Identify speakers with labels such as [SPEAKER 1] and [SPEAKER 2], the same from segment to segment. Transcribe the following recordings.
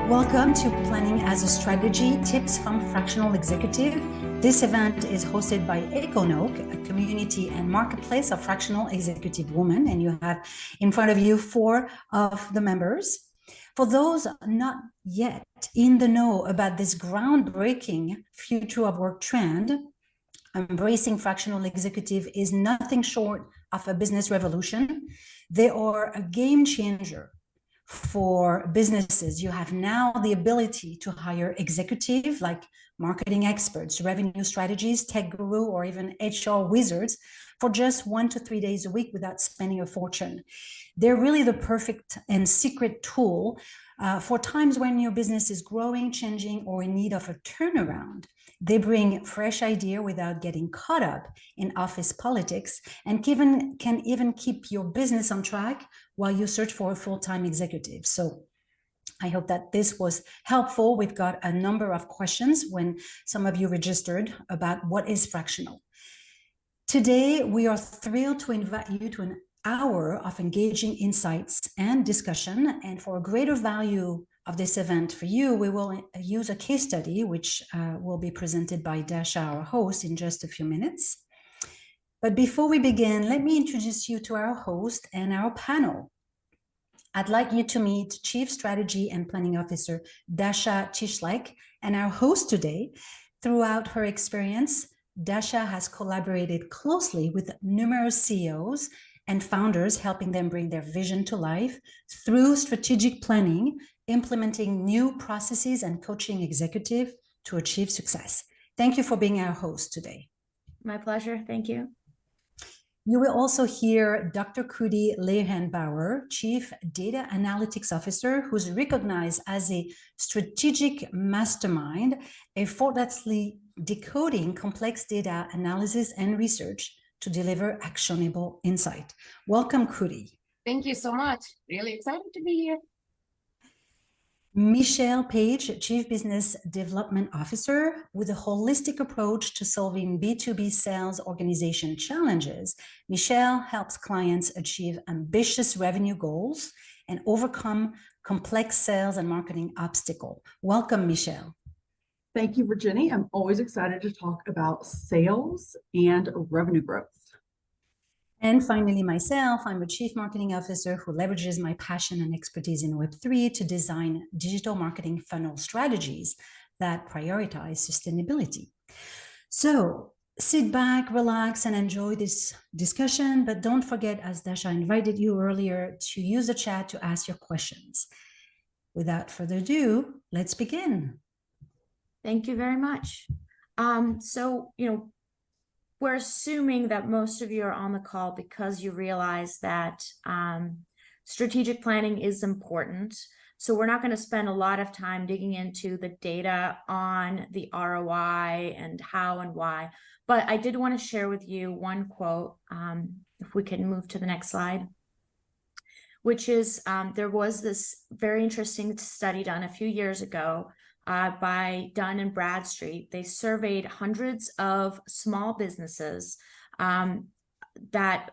[SPEAKER 1] Welcome to Planning as a Strategy, Tips from Fractional Executive. This event is hosted by AcornOak, a community and marketplace of fractional executive women, and you have in front of you 4 of the members. For those not yet in the know about this groundbreaking future of work trend, embracing fractional executive is nothing short of a business revolution. They are a game changer for businesses. You have now the ability to hire executives like marketing experts, revenue strategies, tech guru, or even HR wizards for just 1 to 3 days a week without spending a fortune. They're really the perfect and secret tool for times when your business is growing, changing, or in need of a turnaround. They bring fresh idea without getting caught up in office politics, and can even keep your business on track while you search for a full-time executive. So I hope that this was helpful. We've got a number of questions when some of you registered about what is fractional. Today, we are thrilled to invite you to an hour of engaging insights and discussion. And for a greater value of this event for you, we will use a case study, which will be presented by Dasha, our host, in just a few minutes. But before we begin, let me introduce you to our host and our panel. I'd like you to meet Chief Strategy and Planning Officer Dasha Tyshlek, and our host today. Throughout her experience, Dasha has collaborated closely with numerous CEOs and founders, helping them bring their vision to life through strategic planning, implementing new processes, and coaching executive to achieve success. Thank you for being our host today.
[SPEAKER 2] My pleasure. Thank you.
[SPEAKER 1] You will also hear Dr. Kruti Lehenbauer, Chief Data Analytics Officer, who's recognized as a strategic mastermind, effortlessly decoding complex data analysis and research to deliver actionable insight. Welcome, Kruti.
[SPEAKER 3] Thank you so much. Really excited to be here.
[SPEAKER 1] Michelle Page, Chief Business Development Officer, with a holistic approach to solving B2B sales organization challenges. Michelle helps clients achieve ambitious revenue goals and overcome complex sales and marketing obstacles. Welcome, Michelle.
[SPEAKER 4] Thank you, Virginie. I'm always excited to talk about sales and revenue growth.
[SPEAKER 1] And finally, myself, I'm a Chief Marketing Officer who leverages my passion and expertise in Web3 to design digital marketing funnel strategies that prioritize sustainability. So sit back, relax, and enjoy this discussion. But don't forget, as Dasha invited you earlier, to use the chat to ask your questions. Without further ado, let's begin.
[SPEAKER 2] Thank you very much. We're assuming that most of you are on the call because you realize that strategic planning is important. So we're not going to spend a lot of time digging into the data on the ROI and how and why. But I did want to share with you one quote, if we can move to the next slide, which is there was this very interesting study done a few years ago by Dun and Bradstreet. They surveyed hundreds of small businesses that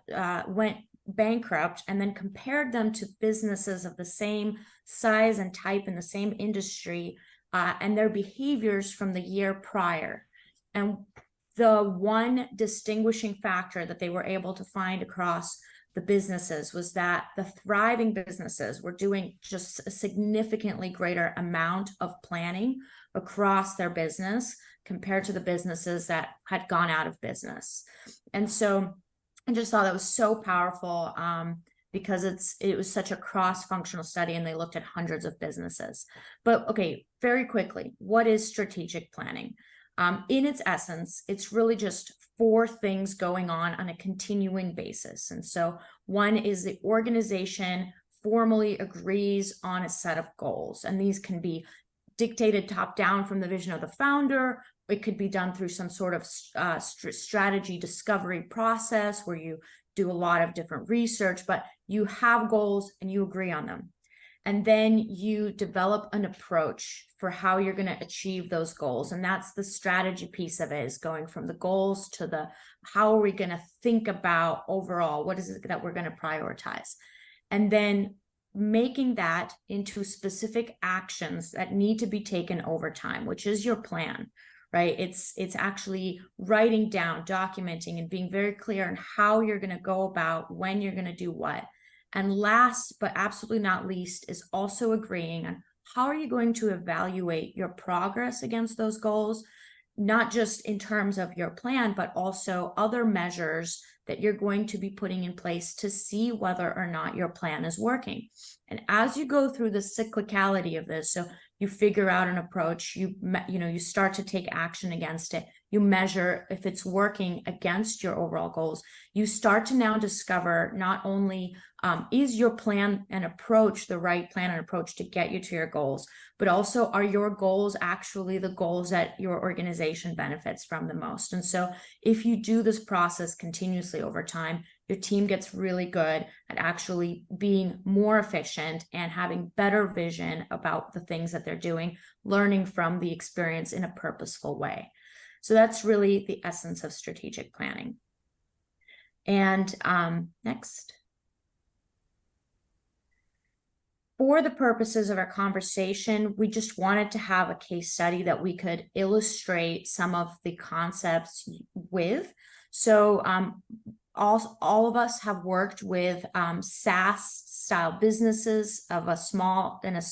[SPEAKER 2] went bankrupt and then compared them to businesses of the same size and type in the same industry and their behaviors from the year prior. And the one distinguishing factor that they were able to find across the businesses was that the thriving businesses were doing just a significantly greater amount of planning across their business compared to the businesses that had gone out of business. And so I just thought that was so powerful because it was such a cross-functional study and they looked at hundreds of businesses. But okay, very quickly, what is strategic planning? In its essence, it's really just 4 things going on a continuing basis. And so one is the organization formally agrees on a set of goals. And these can be dictated top down from the vision of the founder. It could be done through some sort of strategy discovery process where you do a lot of different research, but you have goals and you agree on them. And then you develop an approach for how you're going to achieve those goals. And that's the strategy piece of it, is going from the goals to the how are we going to think about overall, what is it that we're going to prioritize? And then making that into specific actions that need to be taken over time, which is your plan, right? It's actually writing down, documenting, and being very clear on how you're going to go about when you're going to do what. And last, but absolutely not least, is also agreeing on how are you going to evaluate your progress against those goals, not just in terms of your plan, but also other measures that you're going to be putting in place to see whether or not your plan is working. And as you go through the cyclicality of this, so you figure out an approach, you start to take action against it, you measure if it's working against your overall goals, you start to now discover not only is your plan and approach the right plan and approach to get you to your goals, but also are your goals actually the goals that your organization benefits from the most. And so if you do this process continuously over time, your team gets really good at actually being more efficient and having better vision about the things that they're doing, learning from the experience in a purposeful way. So that's really the essence of strategic planning. And next. For the purposes of our conversation, we just wanted to have a case study that we could illustrate some of the concepts with. So all of us have worked with SaaS style businesses of a small kind of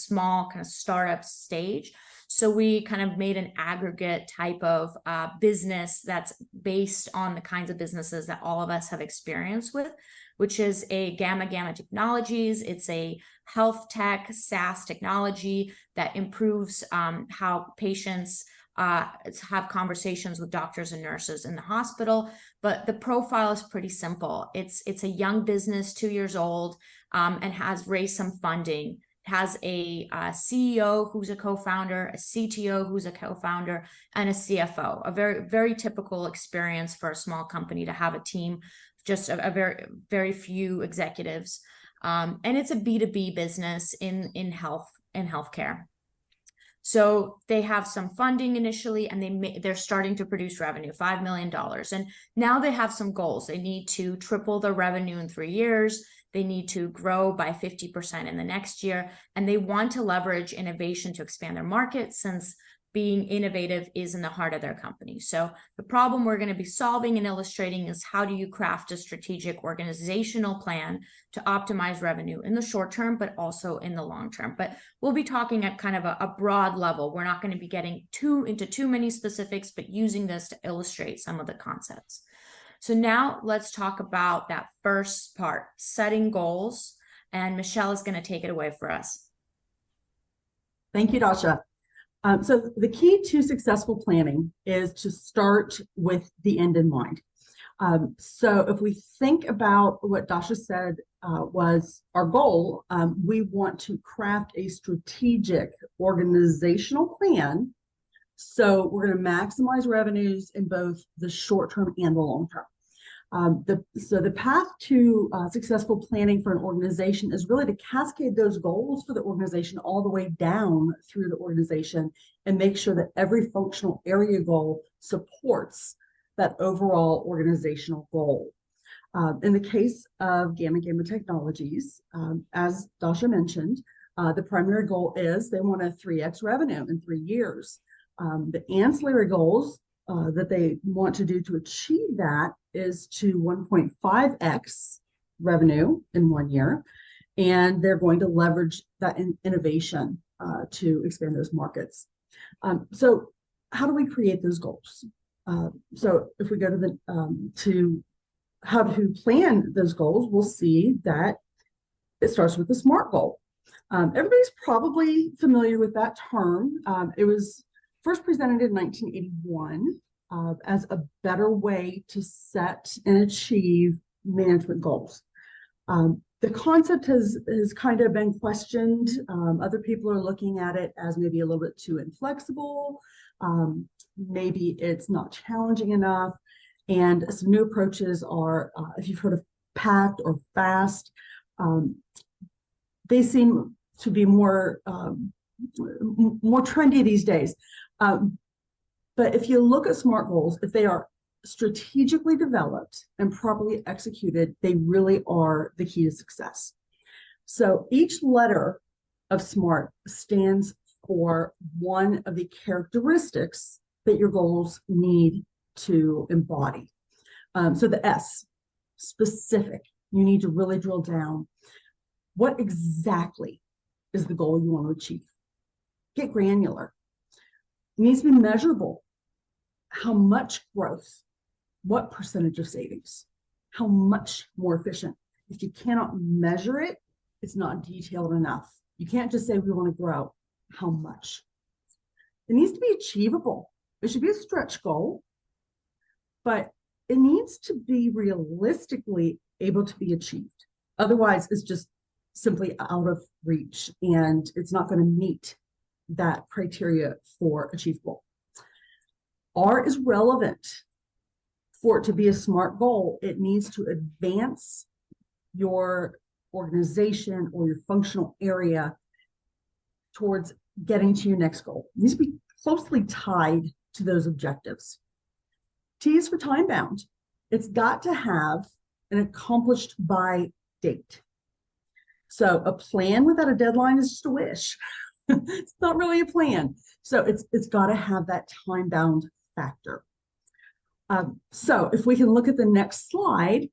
[SPEAKER 2] startup stage. So we kind of made an aggregate type of business that's based on the kinds of businesses that all of us have experience with, which is a Gamma Technologies. It's a health tech SaaS technology that improves how patients have conversations with doctors and nurses in the hospital. But the profile is pretty simple. It's a young business, 2 years old, and has raised some funding. It has a CEO who's a co-founder, a CTO who's a co-founder, and a CFO. A very, very typical experience for a small company to have a team, just a very, very few executives. And it's a B2B business in healthcare. So they have some funding initially, and they're starting to produce revenue, $5 million. And now they have some goals. They need to triple their revenue in 3 years. They need to grow by 50% in the next year. And they want to leverage innovation to expand their market, since being innovative is in the heart of their company. So the problem we're going to be solving and illustrating is how do you craft a strategic organizational plan to optimize revenue in the short term, but also in the long term. But we'll be talking at kind of a broad level. We're not going to be getting into too many specifics, but using this to illustrate some of the concepts. So now let's talk about that first part, setting goals. And Michelle is going to take it away for us.
[SPEAKER 4] Thank you, Dasha. So the key to successful planning is to start with the end in mind. So if we think about what Dasha said was our goal, we want to craft a strategic organizational plan. So we're going to maximize revenues in both the short term and the long term. So the path to successful planning for an organization is really to cascade those goals for the organization all the way down through the organization and make sure that every functional area goal supports that overall organizational goal. In the case of Gamma Technologies, as Dasha mentioned, the primary goal is they want a 3x revenue in 3 years. The ancillary goals that they want to do to achieve that is to 1.5x revenue in 1 year, and they're going to leverage that innovation to expand those markets. So how do we create those goals? So if we go to to how to plan those goals, we'll see that it starts with the SMART goal. Everybody's probably familiar with that term. It was first presented in 1981 as a better way to set and achieve management goals. The concept has kind of been questioned. Other people are looking at it as maybe a little bit too inflexible. Maybe it's not challenging enough. And some new approaches are, if you've heard of PACT or FAST, they seem to be more trendy these days. But if you look at SMART goals, if they are strategically developed and properly executed, they really are the key to success. So each letter of SMART stands for one of the characteristics that your goals need to embody. So the S, specific, you need to really drill down. What exactly is the goal you want to achieve? Get granular. It needs to be measurable. How much growth? What percentage of savings? How much more efficient? If you cannot measure it, it's not detailed enough. You can't just say we want to grow. How much? It needs to be achievable. It should be a stretch goal, but it needs to be realistically able to be achieved. Otherwise, it's just simply out of reach and it's not going to meet that criteria for achievable. R is relevant. For it to be a SMART goal, it needs to advance your organization or your functional area towards getting to your next goal. It needs to be closely tied to those objectives. T is for time bound. It's got to have an accomplished by date. So a plan without a deadline is just a wish. It's not really a plan. So it's got to have that time bound factor. So if we can look at the next slide,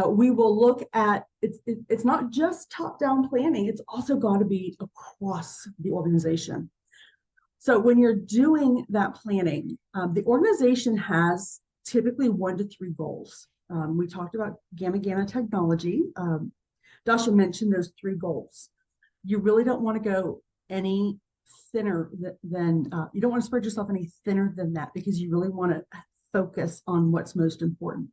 [SPEAKER 4] we will look at, it's not just top-down planning, it's also got to be across the organization. So when you're doing that planning, the organization has typically 1 to 3 goals. We talked about gamma technology. Dasha mentioned those 3 goals. You really don't want to go any thinner than, you don't want to spread yourself any thinner than that because you really want to focus on what's most important.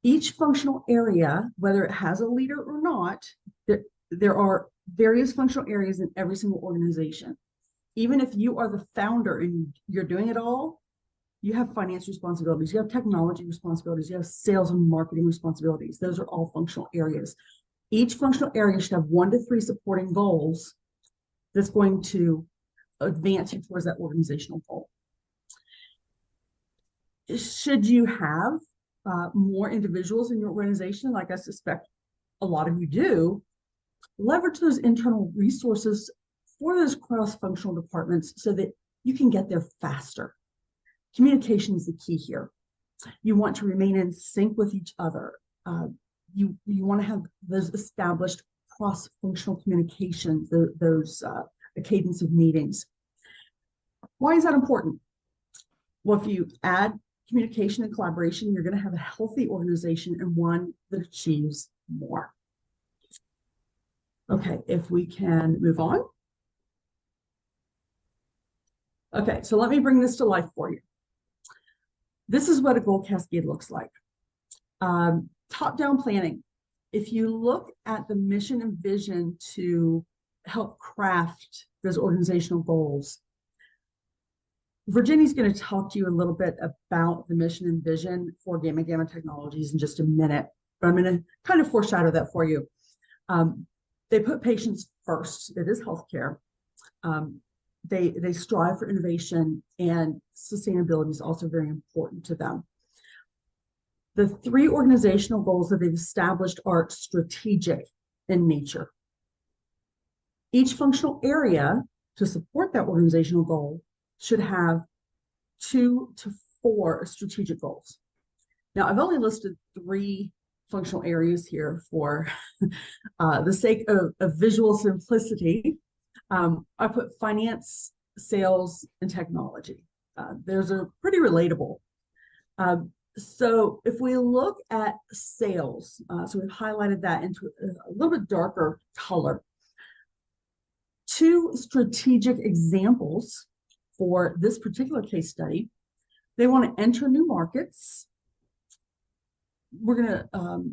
[SPEAKER 4] Each functional area, whether it has a leader or not, there are various functional areas in every single organization. Even if you are the founder and you're doing it all, you have finance responsibilities, you have technology responsibilities, you have sales and marketing responsibilities. Those are all functional areas. Each functional area should have 1 to 3 supporting goals that's going to advance you towards that organizational goal. Should you have more individuals in your organization, like I suspect a lot of you do, leverage those internal resources for those cross-functional departments so that you can get there faster. Communication is the key here. You want to remain in sync with each other. You want to have those established cross-functional communications, the cadence of meetings. Why is that important? Well, if you add communication and collaboration, you're going to have a healthy organization and one that achieves more. Okay, if we can move on. Okay, so let me bring this to life for you. This is what a goal cascade looks like. Top-down planning. If you look at the mission and vision to help craft those organizational goals, Virginie's going to talk to you a little bit about the mission and vision for gamma technologies in just a minute, but I'm going to kind of foreshadow that for you. They put patients first. It is healthcare. They strive for innovation, and sustainability is also very important to them. The 3 organizational goals that they've established are strategic in nature. Each functional area to support that organizational goal should have 2 to 4 strategic goals. Now, I've only listed 3 functional areas here for the sake of visual simplicity. I put finance, sales, and technology. Those are pretty relatable. So if we look at sales, so we've highlighted that into a little bit darker color. 2 strategic examples for this particular case study. They want to enter new markets. We're going to,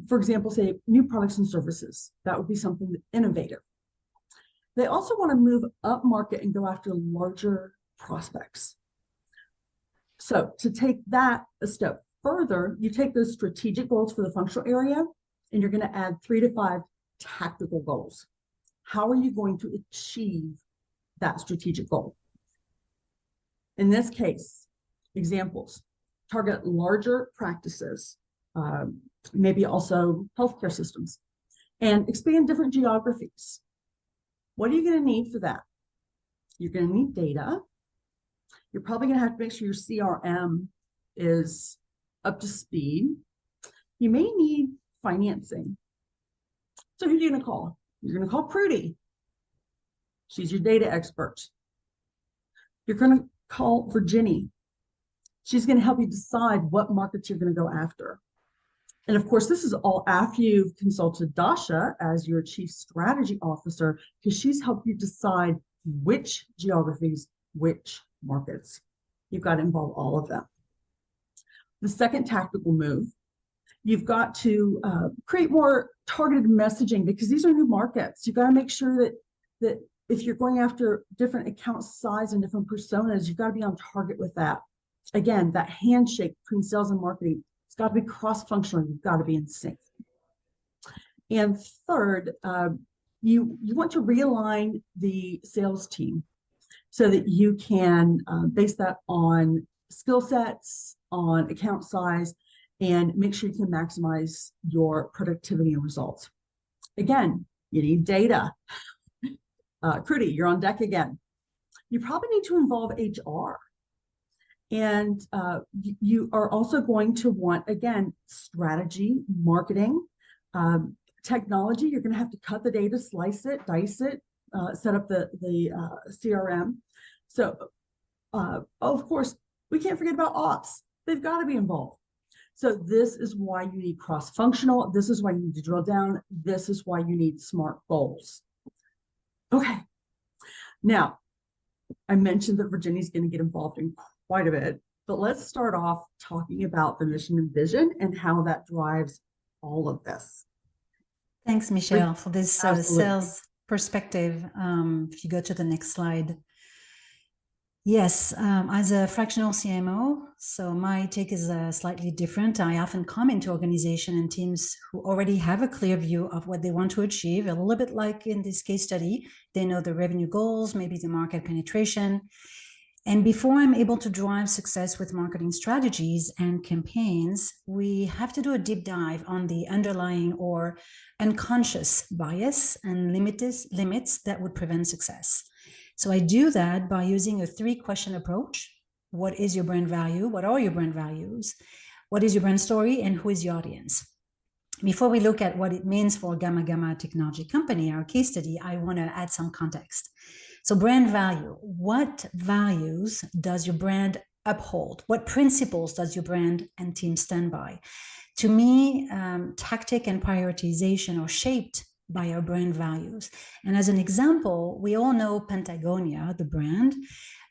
[SPEAKER 4] for example, say new products and services. That would be something innovative. They also want to move up market and go after larger prospects. So to take that a step further, you take those strategic goals for the functional area, and you're going to add 3 to 5 tactical goals. How are you going to achieve that strategic goal? In this case, examples, target larger practices, maybe also healthcare systems. and expand different geographies. What are you going to need for that? You're going to need data. You're probably going to have to make sure your CRM is up to speed. You may need financing. So who are you going to call? You're going to call Kruti. She's your data expert. You're going to call Virginie. She's going to help you decide what markets you're going to go after. And of course, this is all after you've consulted Dasha as your Chief Strategy Officer, because she's helped you decide which geographies, which markets. You've got to involve all of them. The second tactical move, you've got to create more targeted messaging, because these are new markets. You've got to make sure that if you're going after different account size and different personas, you've got to be on target with that. Again, that handshake between sales and marketing, it's got to be cross-functional. You've got to be in sync. And third, you want to realign the sales team so that you can base that on skill sets, on account size, and make sure you can maximize your productivity and results. Again, you need data. Kruti, you're on deck again. You probably need to involve HR. And you are also going to want, again, strategy, marketing, technology. You're going to have to cut the data, slice it, dice it, set up the CRM. So, of course, we can't forget about ops. They've got to be involved. So this is why you need cross-functional. This is why you need to drill down. This is why you need SMART goals. Okay. Now, I mentioned that Virginie's going to get involved in quite a bit, but let's start off talking about the mission and vision and how that drives all of this.
[SPEAKER 1] Thanks, Michelle, for this
[SPEAKER 4] Absolutely.
[SPEAKER 1] sales perspective. If you go to the next slide. Yes, as a fractional CMO, so my take is slightly different. I often come into organization and teams who already have a clear view of what they want to achieve, a little bit like in this case study. They know the revenue goals, maybe the market penetration. And before I'm able to drive success with marketing strategies and campaigns, we have to do a deep dive on the underlying or unconscious bias and limits that would prevent success. So I do that by using a 3-question approach. What is your brand value? What are your brand values? What is your brand story? And who is your audience? Before we look at what it means for Gamma Gamma Technology Company, our case study, I want to add some context. So brand value, what values does your brand uphold? What principles does your brand and team stand by? To me, tactic and prioritization are shaped by our brand values. And as an example, we all know Patagonia, the brand.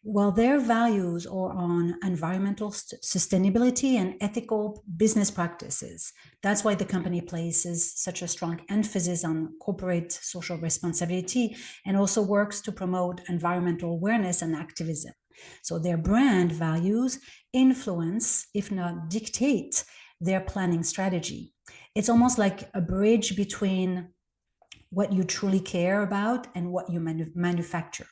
[SPEAKER 1] Well, their values are on environmental sustainability and ethical business practices. That's why the company places such a strong emphasis on corporate social responsibility and also works to promote environmental awareness and activism. So their brand values influence, if not dictate, their planning strategy. It's almost like a bridge between what you truly care about and what you manufacture.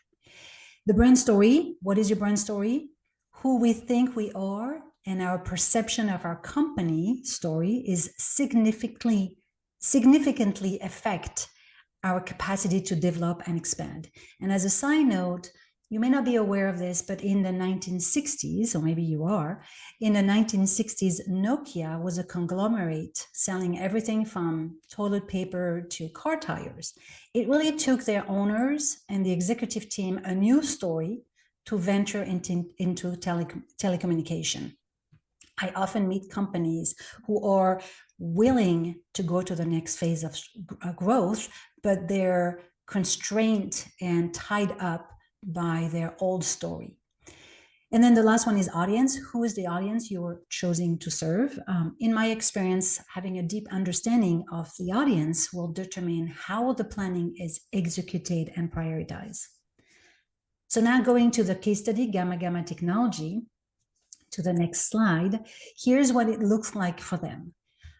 [SPEAKER 1] The brand story, what is your brand story? Who we think we are and our perception of our company story is significantly affect our capacity to develop and expand. And as a side note, you may not be aware of this, but in the 1960s, or maybe you are, in the 1960s, Nokia was a conglomerate selling everything from toilet paper to car tires. It really took their owners and the executive team a new story to venture into telecommunication. I often meet companies who are willing to go to the next phase of growth, but they're constrained and tied up by their old story. And then the last one is audience. Who is the audience you're choosing to serve? In my experience, having a deep understanding of the audience will determine how the planning is executed and prioritized. So now going to the case study, Gamma Gamma Technology, to the next slide, here's what it looks like for them.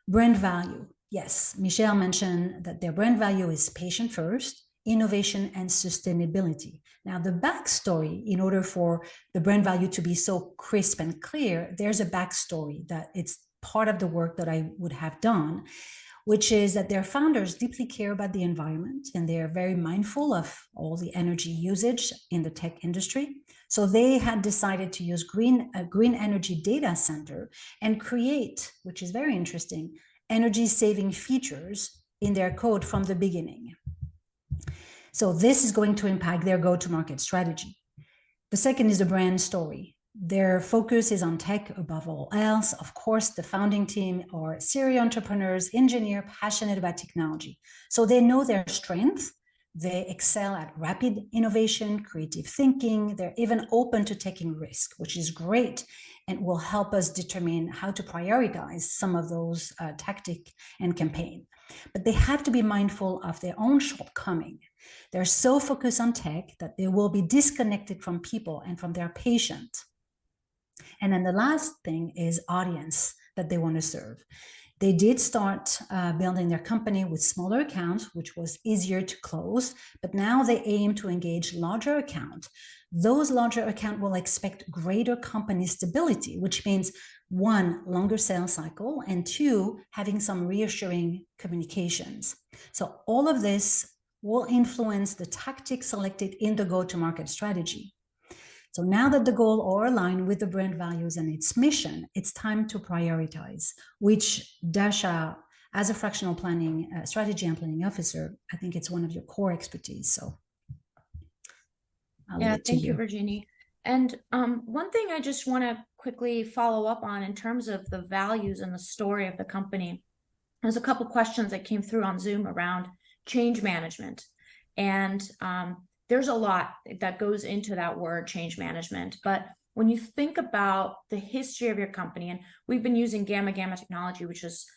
[SPEAKER 1] Brand value. Yes, Michelle mentioned that their brand value is patient first, innovation, and sustainability. Now, the backstory, in order for the brand value to be so crisp and clear, there's a backstory that it's part of the work that I would have done. which is that their founders deeply care about the environment and they're very mindful of all the energy usage in the tech industry. So they had decided to use a green energy data center and create, which is very interesting, energy saving features in their code from the beginning. So this is going to impact their go-to-market strategy. The second is the brand story. Their focus is on tech above all else. Of course, the founding team are serial entrepreneurs, engineers, passionate about technology. So they know their strength. They excel at rapid innovation, creative thinking. They're even open to taking risk, which is great and will help us determine how to prioritize some of those tactic and campaign. But they have to be mindful of their own shortcoming. They're so focused on tech that they will be disconnected from people and from their patient. And then the last thing is audience that they want to serve. They did start building their company with smaller accounts, which was easier to close, but now they aim to engage larger accounts. Those larger accounts will expect greater company stability, which means one, longer sales cycle, and two, having some reassuring communications. So all of this will influence the tactics selected in the go-to-market strategy. So now that the goals are aligned with the brand values and its mission, it's time to prioritize, which Dasha, as a fractional planning strategy and planning officer, I think it's one of your core expertise. So
[SPEAKER 2] thank you, Virginie. And one thing I just want to quickly follow up on in terms of the values and the story of the company, there's a couple questions that came through on Zoom around change management. And there's a lot that goes into that word change management. But when you think about the history of your company, and we've been using Gamma technology, which is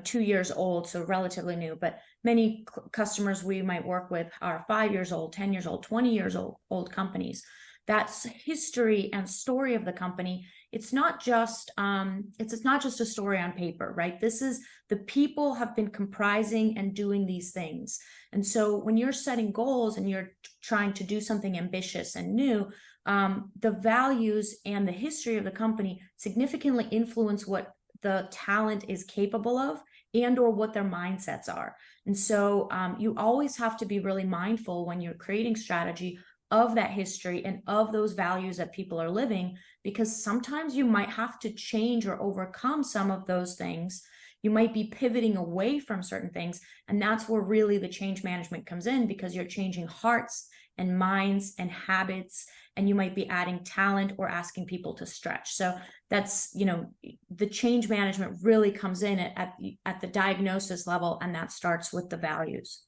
[SPEAKER 2] 2 years old, so relatively new, but many customers we might work with are 5 years old, 10 years old, 20 years old companies. That's history and story of the company. It's not just a story on paper, right? This is the people have been comprising and doing these things. And so when you're setting goals and you're trying to do something ambitious and new, the values and the history of the company significantly influence what the talent is capable of and or what their mindsets are. And so you always have to be really mindful when you're creating strategy of that history and of those values that people are living, because sometimes you might have to change or overcome some of those things. You might be pivoting away from certain things. And that's where really the change management comes in, because you're changing hearts and minds and habits, and you might be adding talent or asking people to stretch. So that's, the change management really comes in at the diagnosis level, and that starts with the values.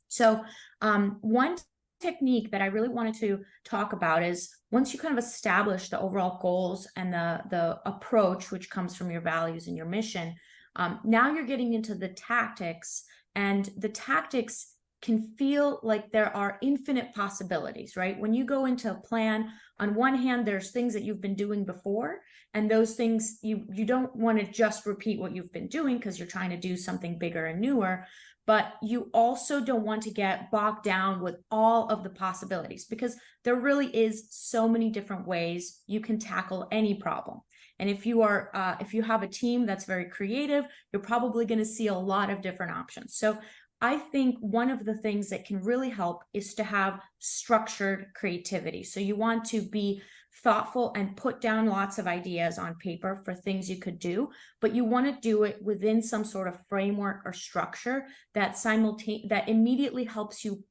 [SPEAKER 2] So one technique that I really wanted to talk about is once you kind of establish the overall goals and the approach, which comes from your values and your mission, now you're getting into the tactics, and the tactics can feel like there are infinite possibilities, right? When you go into a plan, on one hand, there's things that you've been doing before, and those things you don't want to just repeat what you've been doing because you're trying to do something bigger and newer. But you also don't want to get bogged down with all of the possibilities, because there really is so many different ways you can tackle any problem. And if you have a team that's very creative, you're probably going to see a lot of different options. So I think one of the things that can really help is to have structured creativity. So you want to be thoughtful and put down lots of ideas on paper for things you could do, but you want to do it within some sort of framework or structure that immediately helps you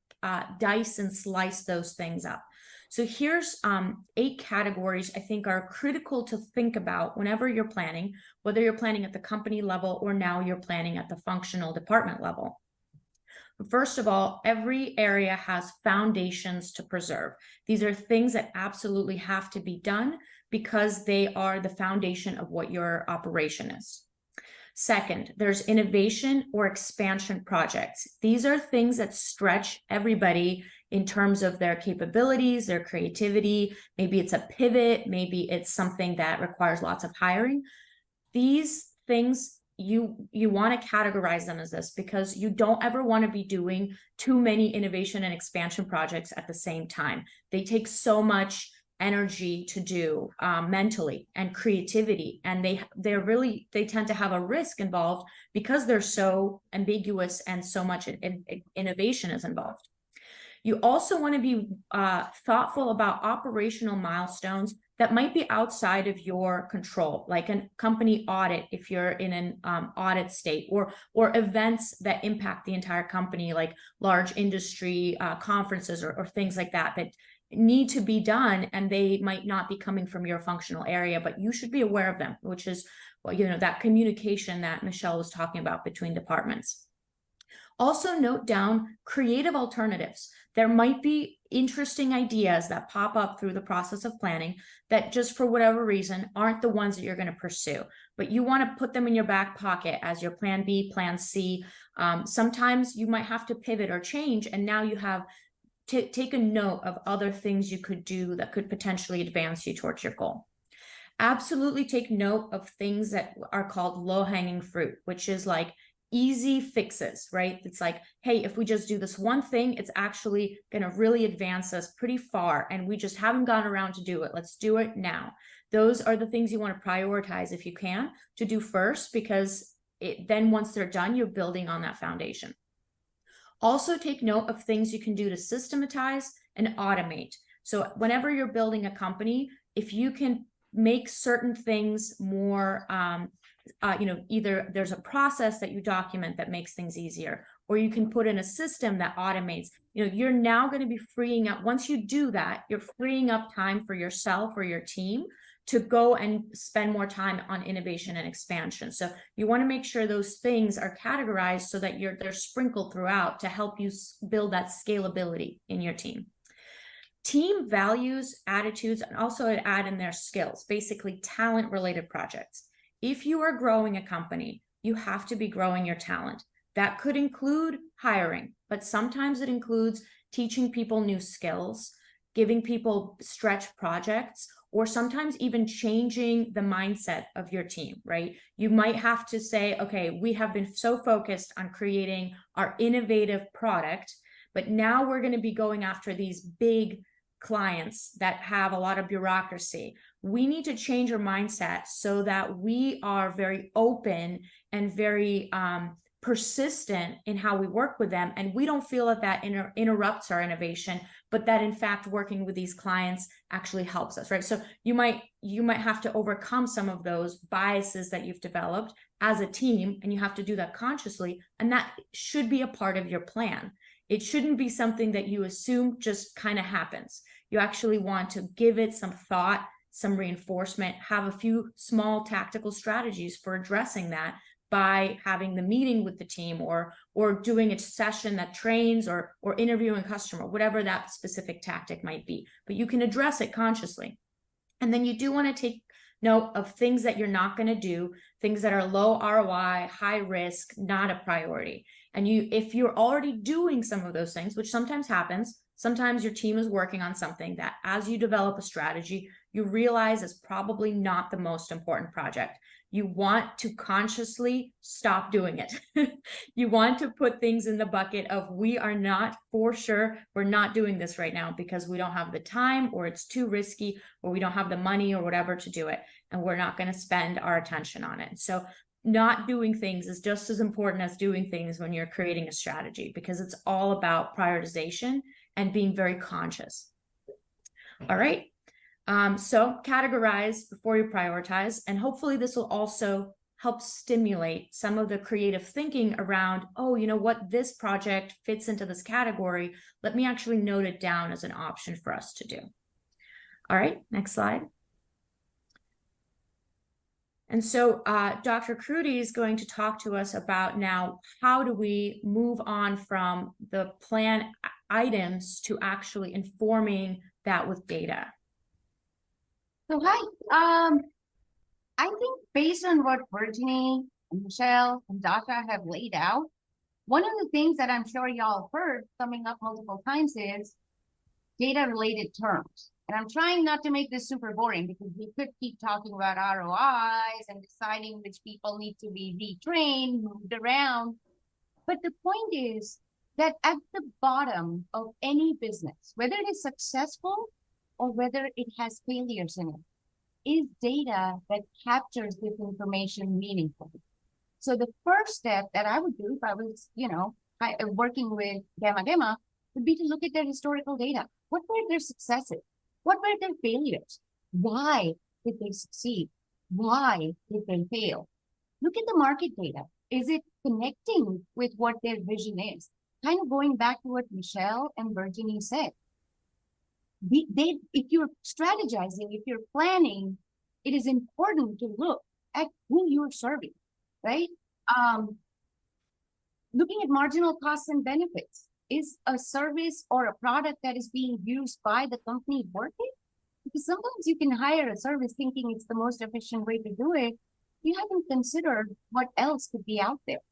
[SPEAKER 2] dice and slice those things up. So here's 8 categories I think are critical to think about whenever you're planning, whether you're planning at the company level or now you're planning at the functional department level. First of all, every area has foundations to preserve. These are things that absolutely have to be done because they are the foundation of what your operation is. Second, there's innovation or expansion projects. These are things that stretch everybody in terms of their capabilities, their creativity. Maybe it's a pivot, maybe it's something that requires lots of hiring. These things, you want to categorize them as this, because you don't ever want to be doing too many innovation and expansion projects at the same time. They take so much energy to do mentally, and creativity, and they tend to have a risk involved because they're so ambiguous and so much innovation is involved. You also want to be thoughtful about operational milestones that might be outside of your control, like a company audit if you're in an audit state, or events that impact the entire company, like large industry conferences or things like that need to be done, and they might not be coming from your functional area, but you should be aware of them, which is, well, that communication that Michelle was talking about between departments. Also note down creative alternatives. There might be interesting ideas that pop up through the process of planning that just for whatever reason aren't the ones that you're going to pursue, but you want to put them in your back pocket as your plan B, plan C. Sometimes you might have to pivot or change, and now you have to take a note of other things you could do that could potentially advance you towards your goal. Absolutely take note of things that are called low-hanging fruit, which is like easy fixes, right? It's like, hey, if we just do this one thing, it's actually going to really advance us pretty far, and we just haven't gone around to do it. Let's do it now. Those are the things you want to prioritize if you can to do first, because then once they're done, you're building on that foundation. Also take note of things you can do to systematize and automate. So whenever you're building a company, if you can make certain things more either there's a process that you document that makes things easier, or you can put in a system that automates. You're now going to be freeing up, once you do that, you're freeing up time for yourself or your team to go and spend more time on innovation and expansion. So you want to make sure those things are categorized so that they're sprinkled throughout to help you build that scalability in your team. Team values, attitudes, and also add in their skills, basically talent-related projects. If you are growing a company, you have to be growing your talent. That could include hiring, but sometimes it includes teaching people new skills, giving people stretch projects, or sometimes even changing the mindset of your team, right? You might have to say, okay, we have been so focused on creating our innovative product, but now we're going to be going after these big clients that have a lot of bureaucracy. We need to change our mindset so that we are very open and very persistent in how we work with them, and we don't feel that interrupts our innovation, but that in fact working with these clients actually helps us, right? So you might have to overcome some of those biases that you've developed as a team, and you have to do that consciously, and that should be a part of your plan. It shouldn't be something that you assume just kind of happens. You actually want to give it some thought, some reinforcement, have a few small tactical strategies for addressing that by having the meeting with the team, or doing a session that trains, or interviewing a customer, whatever that specific tactic might be. But you can address it consciously. And then you do want to take note of things that you're not going to do, things that are low ROI, high risk, not a priority. And if you're already doing some of those things, which sometimes happens, sometimes your team is working on something that as you develop a strategy, you realize is probably not the most important project. You want to consciously stop doing it. You want to put things in the bucket of, we are not, for sure, we're not doing this right now because we don't have the time, or it's too risky, or we don't have the money or whatever to do it, and we're not going to spend our attention on it. So not doing things is just as important as doing things when you're creating a strategy, because it's all about prioritization and being very conscious. All right. So categorize before you prioritize, and hopefully this will also help stimulate some of the creative thinking around, oh, you know what, this project fits into this category. Let me actually note it down as an option for us to do. All right, next slide. And so Dr. Kruti is going to talk to us about now, how do we move on from the plan items to actually informing that with data?
[SPEAKER 3] So hi, I think based on what Virginie, and Michelle, and Dasha have laid out, one of the things that I'm sure y'all heard coming up multiple times is data-related terms. And I'm trying not to make this super boring, because we could keep talking about ROIs and deciding which people need to be retrained, moved around. But the point is that at the bottom of any business, whether it is successful or whether it has failures in it, is data that captures this information meaningfully. So the first step that I would do if I was, working with Gamma would be to look at their historical data. What were their successes? What were their failures? Why did they succeed? Why did they fail? Look at the market data. Is it connecting with what their vision is? Kind of going back to what Michelle and Virginie said. If you're strategizing, if you're planning, it is important to look at who you're serving, right? Looking at marginal costs and benefits. Is a service or a product that is being used by the company worth it? Because sometimes you can hire a service thinking it's the most efficient way to do it. You haven't considered what else could be out there.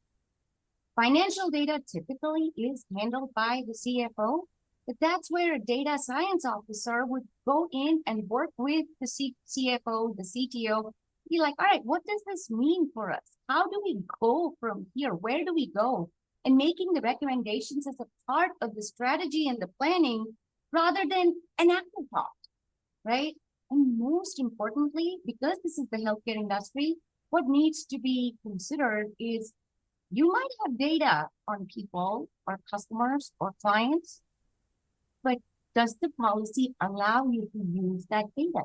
[SPEAKER 3] Financial data typically is handled by the CFO, but that's where a data science officer would go in and work with the CFO, the CTO, be like, all right, what does this mean for us? How do we go from here? Where do we go? And making the recommendations as a part of the strategy and the planning rather than an afterthought, right? And most importantly, because this is the healthcare industry, what needs to be considered is you might have data on people or customers or clients, but does the policy allow you to use that data?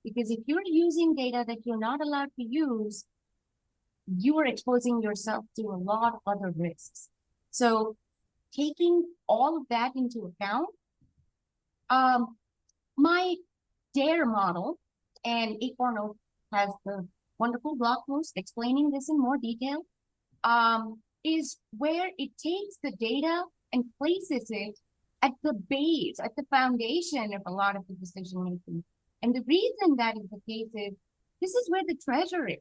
[SPEAKER 3] Because if you're using data that you're not allowed to use, you are exposing yourself to a lot of other risks. So taking all of that into account, my DARE model, and AcornOak has the wonderful blog post explaining this in more detail, is where it takes the data and places it at the base, at the foundation of a lot of the decision making. And the reason that is the case is this is where the treasure is.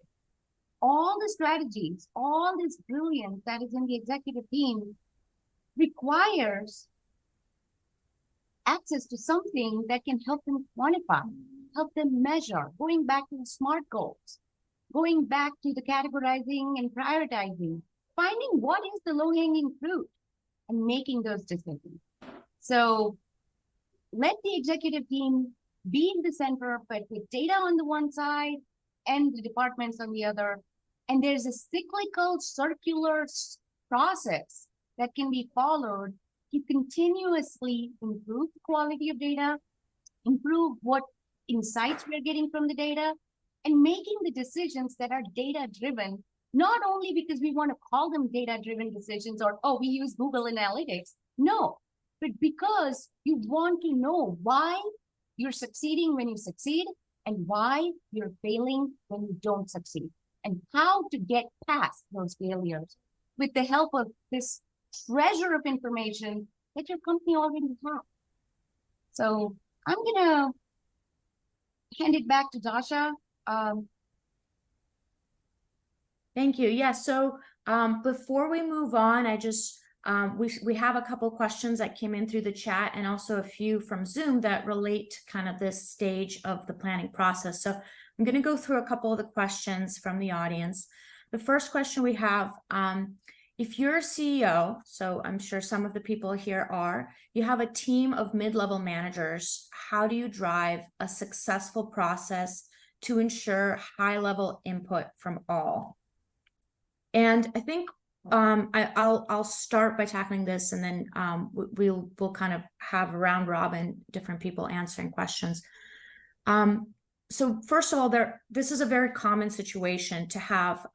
[SPEAKER 3] All the strategies, all this brilliance that is in the executive team requires access to something that can help them quantify, help them measure, going back to the SMART goals, going back to the categorizing and prioritizing, finding what is the low-hanging fruit and making those decisions. So let the executive team be in the center, but with data on the one side and the departments on the other. And there's a cyclical, circular process that can be followed to continuously improve the quality of data, improve what insights we're getting from the data, and making the decisions that are data-driven, not only because we want to call them data-driven decisions or, oh, we use Google Analytics. No, but because you want to know why you're succeeding when you succeed and why you're failing when you don't succeed, and how to get past those failures with the help of this treasure of information that your company already has. So I'm going to hand it back to Dasha.
[SPEAKER 2] Thank you. Yeah, so before we move on, I just, we have a couple questions that came in through the chat and also a few from Zoom that relate to kind of this stage of the planning process. So I'm going to go through a couple of the questions from the audience. The first question we have, if you're a CEO, so I'm sure some of the people here are, you have a team of mid-level managers, how do you drive a successful process to ensure high-level input from all? And I think I'll start by tackling this, and then we'll kind of have round robin, different people answering questions. So first of all, this is a very common situation to have,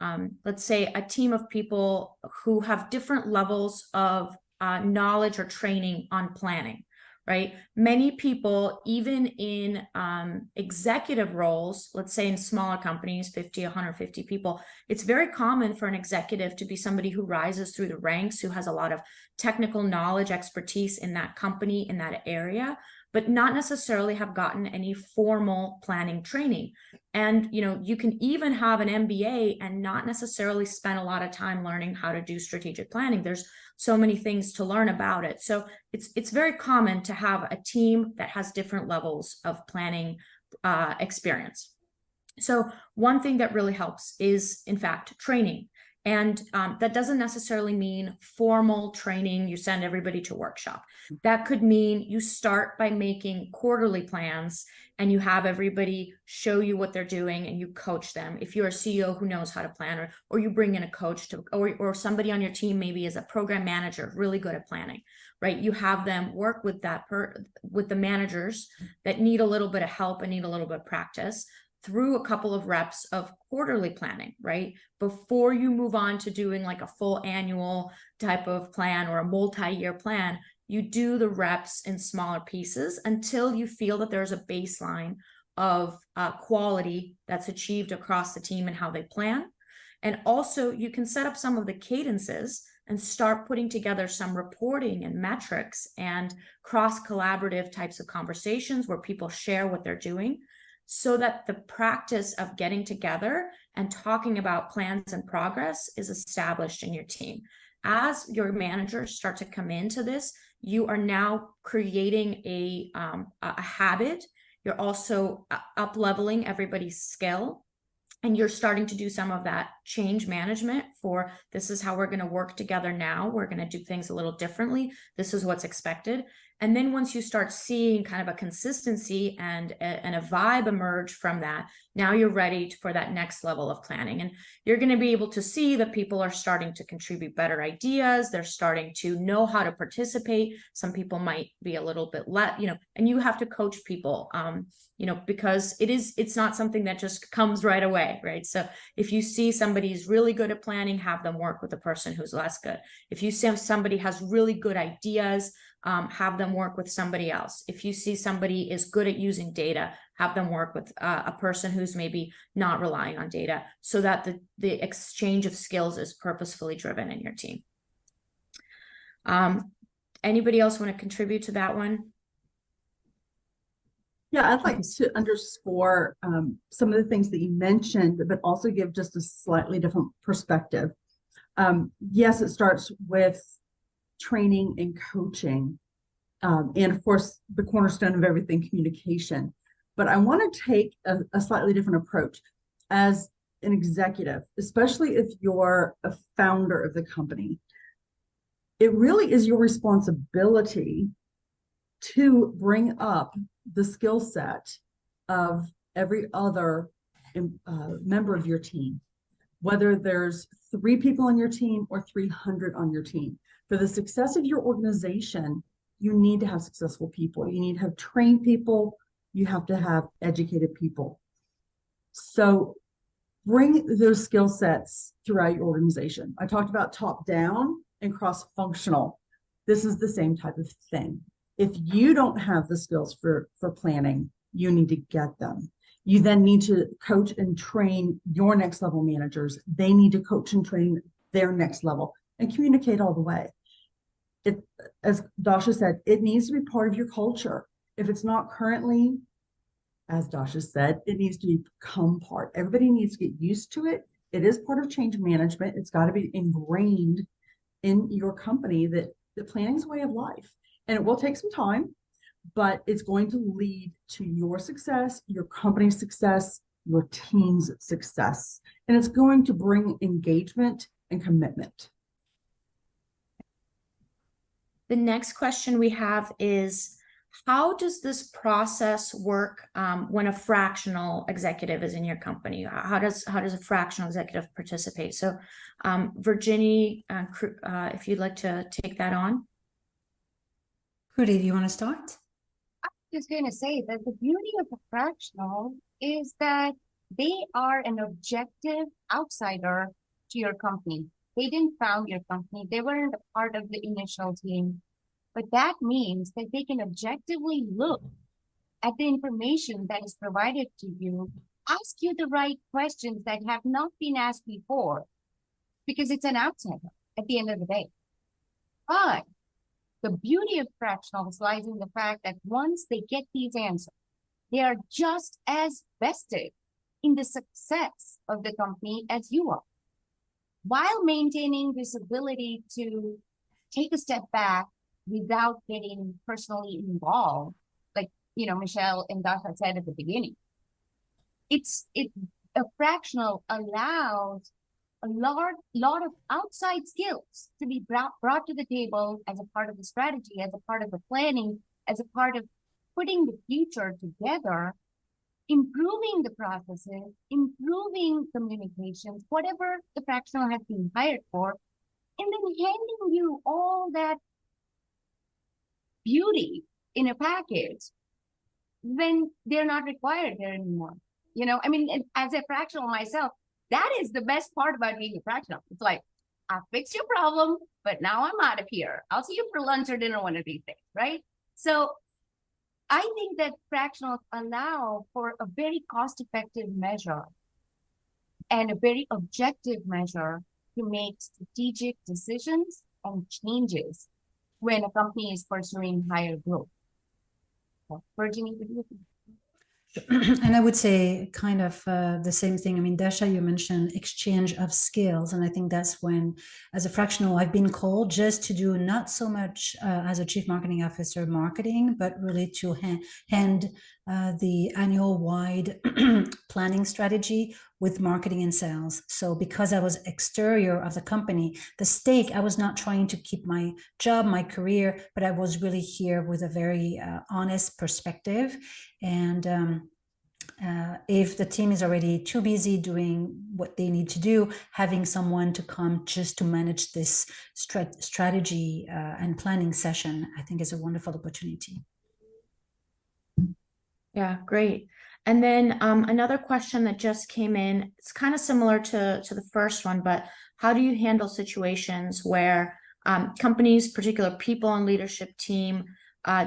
[SPEAKER 2] let's say, a team of people who have different levels of knowledge or training on planning, right? Many people, even in executive roles, let's say in smaller companies, 50, 150 people, it's very common for an executive to be somebody who rises through the ranks, who has a lot of technical knowledge, expertise in that company, in that area, but not necessarily have gotten any formal planning training. And, you know, you can even have an MBA and not necessarily spend a lot of time learning how to do strategic planning. There's so many things to learn about it. So it's very common to have a team that has different levels of planning experience. So one thing that really helps is, in fact, training. And that doesn't necessarily mean formal training, you send everybody to workshop. That could mean you start by making quarterly plans and you have everybody show you what they're doing and you coach them. If you're a CEO who knows how to plan, or you bring in a coach to, or somebody on your team maybe is a program manager, really good at planning, right? You have them work with with the managers that need a little bit of help and need a little bit of practice through a couple of reps of quarterly planning, right? Before you move on to doing like a full annual type of plan or a multi-year plan, you do the reps in smaller pieces until you feel that there's a baseline of quality that's achieved across the team and how they plan. And also you can set up some of the cadences and start putting together some reporting and metrics and cross-collaborative types of conversations where people share what they're doing, so that the practice of getting together and talking about plans and progress is established in your team. As your managers start to come into this, you are now creating a habit. You're also up-leveling everybody's skill. And you're starting to do some of that change management for, this is how we're going to work together now. We're going to do things a little differently. This is what's expected. And then once you start seeing kind of a consistency and a vibe emerge from that, now you're ready for that next level of planning. And you're going to be able to see that people are starting to contribute better ideas. They're starting to know how to participate. Some people might be a little bit and you have to coach people, because it's not something that just comes right away, right? So if you see somebody's really good at planning, have them work with a person who's less good. If you see somebody has really good ideas, have them work with somebody else. If you see somebody is good at using data, have them work with a person who's maybe not relying on data, so that the exchange of skills is purposefully driven in your team. Anybody else want to contribute to that one?
[SPEAKER 4] Yeah, I'd like to underscore some of the things that you mentioned, but also give just a slightly different perspective. Yes, it starts with training and coaching, and of course, the cornerstone of everything, communication. But I want to take a slightly different approach as an executive, especially if you're a founder of the company. It really is your responsibility to bring up the skill set of every other member of your team, whether there's 3 people on your team or 300 on your team. For the success of your organization, you need to have successful people. You need to have trained people. You have to have educated people. So bring those skill sets throughout your organization. I talked about top down and cross-functional. This is the same type of thing. If you don't have the skills for planning, you need to get them. You then need to coach and train your next level managers. They need to coach and train their next level and communicate all the way. As Dasha said, it needs to be part of your culture. If it's not currently, as Dasha said, it needs to become part. Everybody needs to get used to it. It is part of change management. It's got to be ingrained in your company that planning is a way of life. And it will take some time, but it's going to lead to your success, your company's success, your team's success. And it's going to bring engagement and commitment.
[SPEAKER 2] The next question we have is, how does this process work when a fractional executive is in your company? How does a fractional executive participate? So Virginie, if you'd like to take that on.
[SPEAKER 1] Kruti, do you want to start?
[SPEAKER 3] I'm just going to say that the beauty of the fractional is that they are an objective outsider to your company. They didn't found your company. They weren't a part of the initial team. But that means that they can objectively look at the information that is provided to you, ask you the right questions that have not been asked before, because it's an outsider at the end of the day. But the beauty of fractionals lies in the fact that once they get these answers, they are just as vested in the success of the company as you are, while maintaining this ability to take a step back without getting personally involved, like Michelle and Dasha said at the beginning. A fractional allows a lot of outside skills to be brought to the table as a part of the strategy, as a part of the planning, as a part of putting the future together, improving the processes, improving communications, whatever the fractional has been hired for, and then handing you all that beauty in a package when they're not required there anymore. You know, I mean, as a fractional myself, that is the best part about being a fractional. It's like, I fixed your problem, but now I'm out of here. I'll see you for lunch or dinner one of these days, right? So I think that fractionals allow for a very cost-effective measure and a very objective measure to make strategic decisions and changes when a company is pursuing higher growth. So, Virginie, what do you think?
[SPEAKER 1] And I would say kind of the same thing. I mean, Dasha, you mentioned exchange of skills. And I think that's when, as a fractional, I've been called just to do not so much as a chief marketing officer marketing, but really to hand the annual wide planning strategy with marketing and sales. So because I was exterior of the company, the stake, I was not trying to keep my job, my career, but I was really here with a very honest perspective. And if the team is already too busy doing what they need to do, having someone to come just to manage this strategy and planning session, I think is a wonderful opportunity.
[SPEAKER 2] Yeah, great. And then another question that just came in, it's kind of similar to the first one, but how do you handle situations where companies, particular people on leadership team,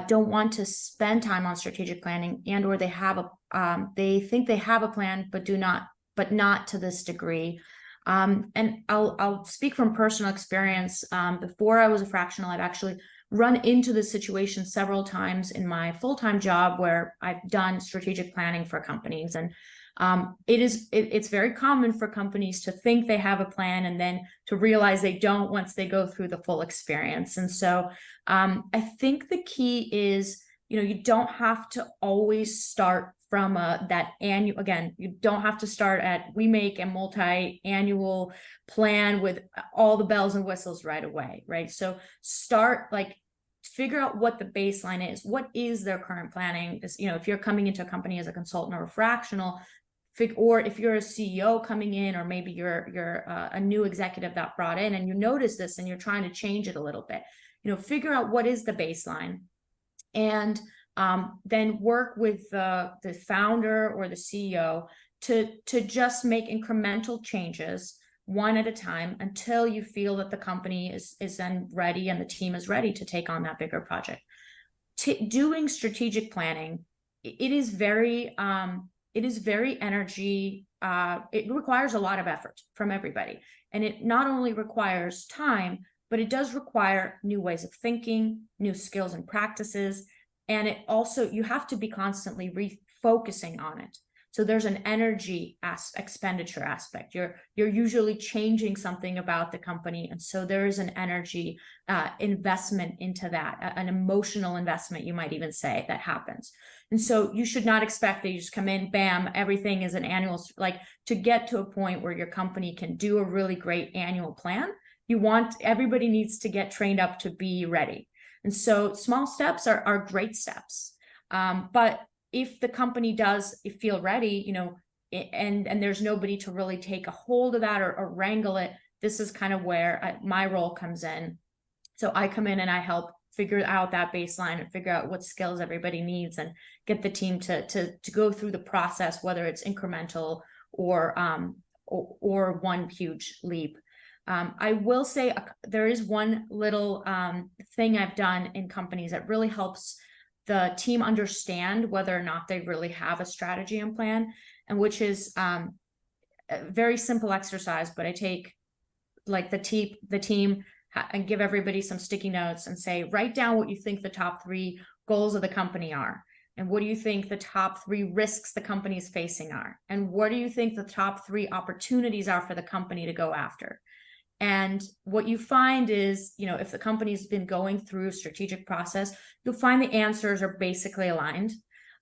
[SPEAKER 2] don't want to spend time on strategic planning, and or they have a they think they have a plan but not to this degree. And I'll speak from personal experience. Before I was a fractional, I've actually run into this situation several times in my full-time job where I've done strategic planning for companies. And it's very common for companies to think they have a plan and then to realize they don't once they go through the full experience. And so I think the key is, you don't have to always start from that annual, again, you don't have to start at, we make a multi-annual plan with all the bells and whistles right away, right? So start, figure out what the baseline is. What is their current planning? If you're coming into a company as a consultant or a fractional, or if you're a CEO coming in, or maybe you're a new executive that brought in and you notice this and you're trying to change it a little bit, figure out what is the baseline, and then work with the founder or the CEO to just make incremental changes one at a time until you feel that the company is then ready and the team is ready to take on that bigger project. Doing strategic planning, it is very energy. It requires a lot of effort from everybody, and it not only requires time, but it does require new ways of thinking, new skills and practices, and it also, you have to be constantly refocusing on it. So there's an energy expenditure aspect. You're usually changing something about the company, and so there is an energy investment into that, an emotional investment, you might even say, that happens. And so you should not expect that you just come in, bam, everything is an annual. To get to a point where your company can do a really great annual plan, everybody needs to get trained up to be ready. And so small steps are great steps, but if the company does feel ready, and there's nobody to really take a hold of that or wrangle it, this is kind of where my role comes in. So I come in and I help figure out that baseline and figure out what skills everybody needs and get the team to go through the process, whether it's incremental or one huge leap. I will say there is one little thing I've done in companies that really helps the team understand whether or not they really have a strategy and plan, and which is a very simple exercise, but I take the team and give everybody some sticky notes and say, write down what you think the top 3 goals of the company are. And what do you think the top 3 risks the company is facing are? And what do you think the top 3 opportunities are for the company to go after? And what you find is, if the company's been going through a strategic process, you'll find the answers are basically aligned.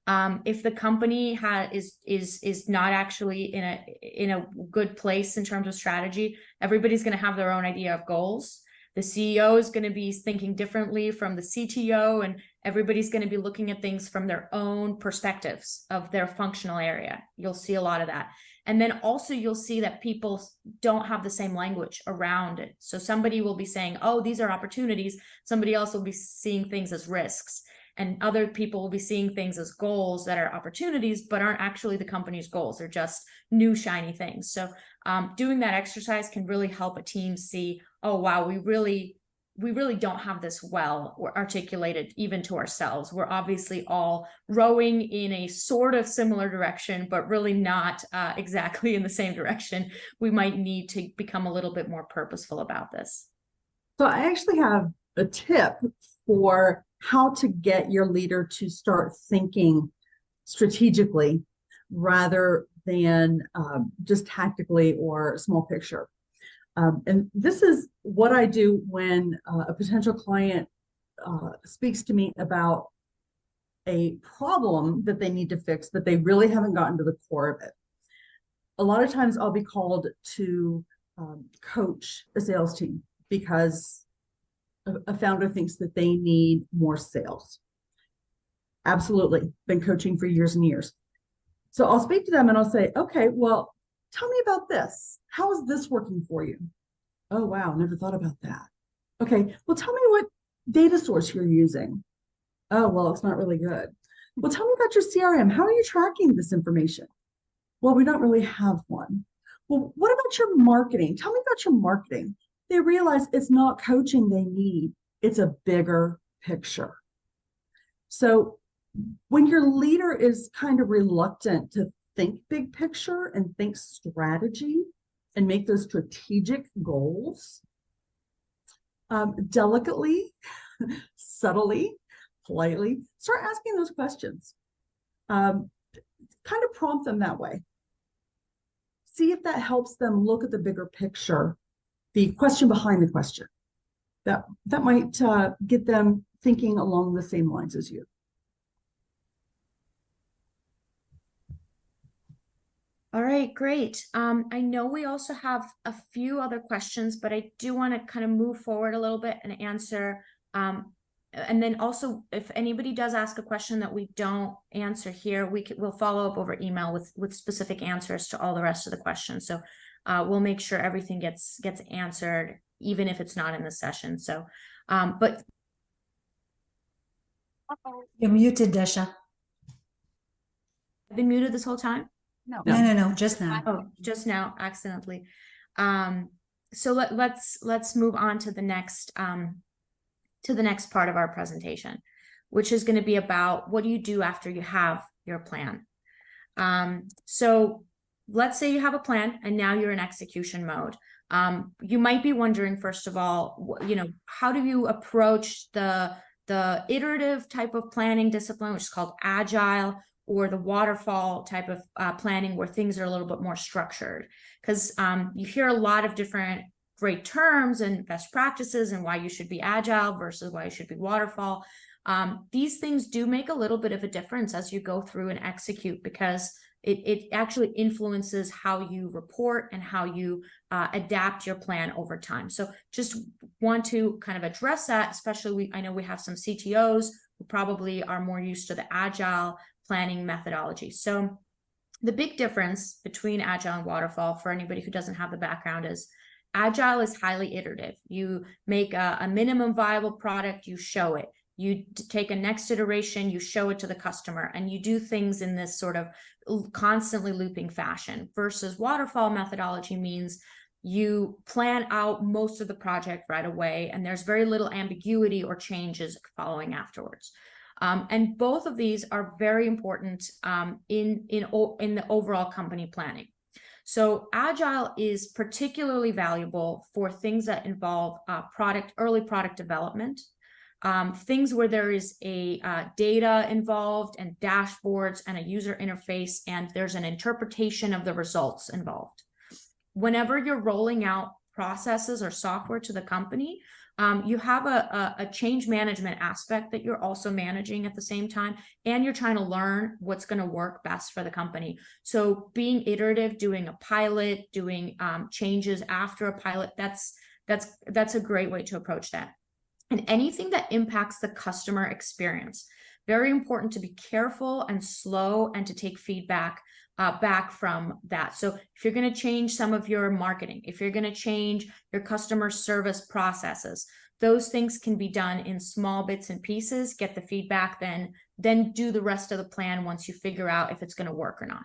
[SPEAKER 2] If the company is not actually in a good place in terms of strategy, everybody's going to have their own idea of goals. The CEO is going to be thinking differently from the CTO, and everybody's going to be looking at things from their own perspectives of their functional area. You'll see a lot of that. And then also you'll see that people don't have the same language around it. So somebody will be saying, oh, these are opportunities. Somebody else will be seeing things as risks. And other people will be seeing things as goals that are opportunities, but aren't actually the company's goals. They're just new, shiny things. So doing that exercise can really help a team see, oh, wow, we really don't have this well articulated even to ourselves. We're obviously all rowing in a sort of similar direction, but really not exactly in the same direction. We might need to become a little bit more purposeful about this.
[SPEAKER 4] So I actually have a tip for how to get your leader to start thinking strategically rather than just tactically or small picture. And this is what I do when a potential client speaks to me about a problem that they need to fix, but they really haven't gotten to the core of it. A lot of times I'll be called to coach a sales team because a founder thinks that they need more sales. Absolutely. Been coaching for years and years. So I'll speak to them and I'll say, okay, well, tell me about this. How is this working for you? Oh, wow. Never thought about that. Okay. Well, tell me what data source you're using. Oh, well, it's not really good. Well, tell me about your CRM. How are you tracking this information? Well, we don't really have one. Well, what about your marketing? Tell me about your marketing. They realize it's not coaching they need. It's a bigger picture. So when your leader is kind of reluctant to think big picture and think strategy and make those strategic goals, delicately, subtly, politely, start asking those questions. Kind of prompt them that way. See if that helps them look at the bigger picture, the question behind the question. That might get them thinking along the same lines as you.
[SPEAKER 2] All right, great. I know we also have a few other questions, but I do want to kind of move forward a little bit and answer. And then also, if anybody does ask a question that we don't answer here, we'll follow up over email with specific answers to all the rest of the questions. So we'll make sure everything gets answered, even if it's not in the session. So, but
[SPEAKER 1] You're muted, Dasha.
[SPEAKER 2] I've been muted this whole time.
[SPEAKER 1] No, just now.
[SPEAKER 2] Oh, just now, accidentally. So let's move on to the next part of our presentation, which is going to be about what do you do after you have your plan. So let's say you have a plan and now you're in execution mode. You might be wondering, first of all, how do you approach the iterative type of planning discipline, which is called agile, or the waterfall type of planning where things are a little bit more structured? Because you hear a lot of different great terms and best practices and why you should be agile versus why you should be waterfall. These things do make a little bit of a difference as you go through and execute, because it actually influences how you report and how you adapt your plan over time. So just want to kind of address that, especially I know we have some CTOs who probably are more used to the agile planning methodology. So the big difference between agile and waterfall, for anybody who doesn't have the background, is agile is highly iterative. You make a minimum viable product, you show it. You take a next iteration, you show it to the customer, and you do things in this sort of constantly looping fashion. Versus waterfall methodology means you plan out most of the project right away, and there's very little ambiguity or changes following afterwards. And both of these are very important in the overall company planning. So agile is particularly valuable for things that involve early product development, things where there is a data involved and dashboards and a user interface, and there's an interpretation of the results involved. Whenever you're rolling out processes or software to the company, you have a change management aspect that you're also managing at the same time, and you're trying to learn what's going to work best for the company. So being iterative, doing a pilot, doing changes after a pilot, that's a great way to approach that. And anything that impacts the customer experience, very important to be careful and slow and to take feedback back from that. So if you're going to change some of your marketing, if you're going to change your customer service processes, those things can be done in small bits and pieces, get the feedback, then do the rest of the plan once you figure out if it's going to work or not.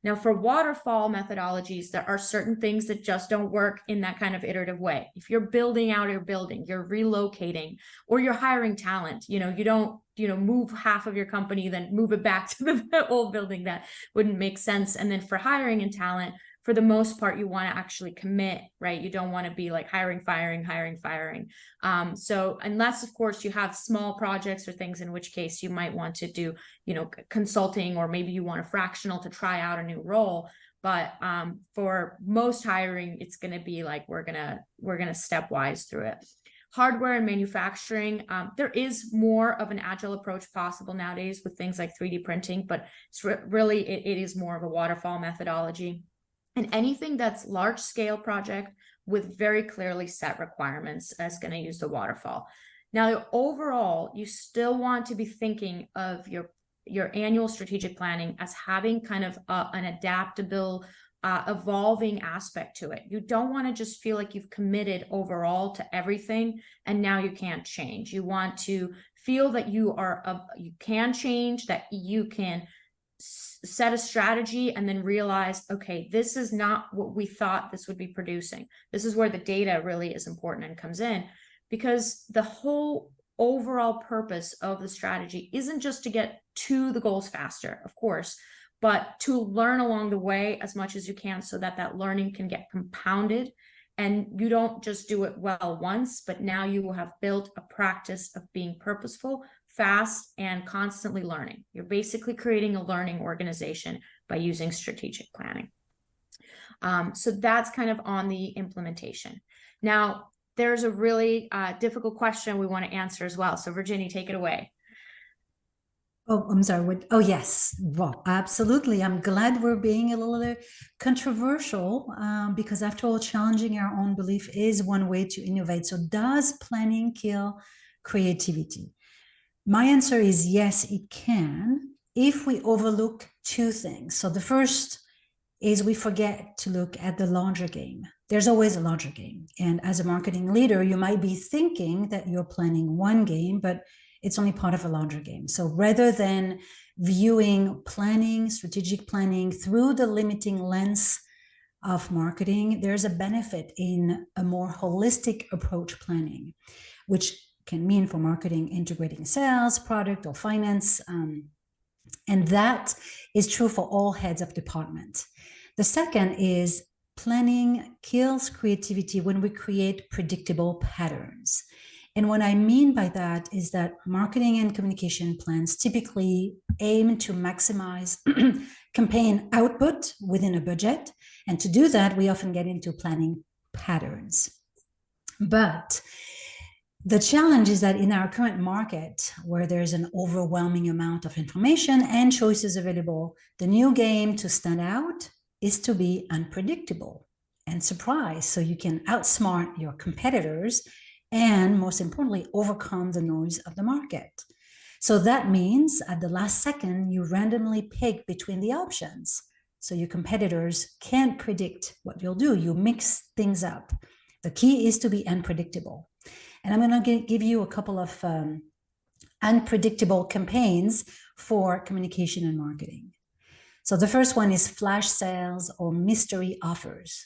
[SPEAKER 2] Now, for waterfall methodologies, there are certain things that just don't work in that kind of iterative way. If you're building out your building, you're relocating, or you're hiring talent, you don't, move half of your company, then move it back to the old building. That wouldn't make sense. And then for hiring and talent, for the most part, you want to actually commit, right? You don't want to be like hiring, firing. So unless, of course, you have small projects or things, in which case you might want to do, consulting, or maybe you want a fractional to try out a new role. But for most hiring, it's going to be like, we're going to stepwise through it. Hardware and manufacturing, there is more of an agile approach possible nowadays with things like 3D printing, but it's really, it is more of a waterfall methodology. And anything that's large scale project with very clearly set requirements is going to use the waterfall. Now, overall, you still want to be thinking of your annual strategic planning as having kind of an adaptable, evolving aspect to it. You don't want to just feel like you've committed overall to everything and now you can't change. You want to feel that you can change, that you can set a strategy and then realize, okay, this is not what we thought this would be producing. This is where the data really is important and comes in, because the whole overall purpose of the strategy isn't just to get to the goals faster, of course, but to learn along the way as much as you can, so that that learning can get compounded and you don't just do it well once, but now you will have built a practice of being purposeful, fast, and constantly learning. You're basically creating a learning organization by using strategic planning. So that's kind of on the implementation. Now, there's a really difficult question we want to answer as well. So Virginie, take it away.
[SPEAKER 1] Oh, I'm sorry. Oh, yes. Well, absolutely. I'm glad we're being a little controversial because, after all, challenging our own belief is one way to innovate. So does planning kill creativity? My answer is yes, it can, if we overlook two things. So the first is we forget to look at the larger game. There's always a larger game. And as a marketing leader, you might be thinking that you're planning one game, but it's only part of a larger game. So rather than viewing planning, strategic planning through the limiting lens of marketing, there's a benefit in a more holistic approach planning, which can mean for marketing integrating sales, product, or finance. And that is true for all heads of department. The second is planning kills creativity when we create predictable patterns. And what I mean by that is that marketing and communication plans typically aim to maximize campaign output within a budget. And to do that, we often get into planning patterns. But the challenge is that in our current market, where there's an overwhelming amount of information and choices available, the new game to stand out is to be unpredictable and surprise, so you can outsmart your competitors and, most importantly, overcome the noise of the market. So that means at the last second, you randomly pick between the options. So your competitors can't predict what you'll do. You mix things up. The key is to be unpredictable. And I'm going to give you a couple of unpredictable campaigns for communication and marketing. So the first one is flash sales or mystery offers.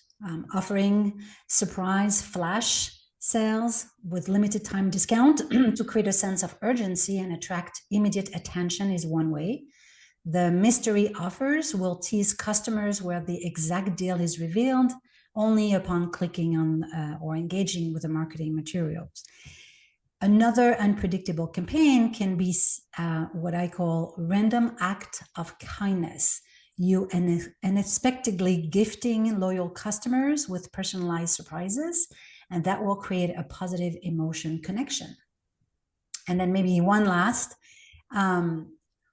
[SPEAKER 1] Offering surprise flash sales with limited time discount to create a sense of urgency and attract immediate attention is one way. The mystery offers will tease customers where the exact deal is revealed only upon clicking on or engaging with the marketing materials. Another unpredictable campaign can be what I call random act of kindness. you unexpectedly gifting loyal customers with personalized surprises, and that will create a positive emotion connection. And then maybe one last,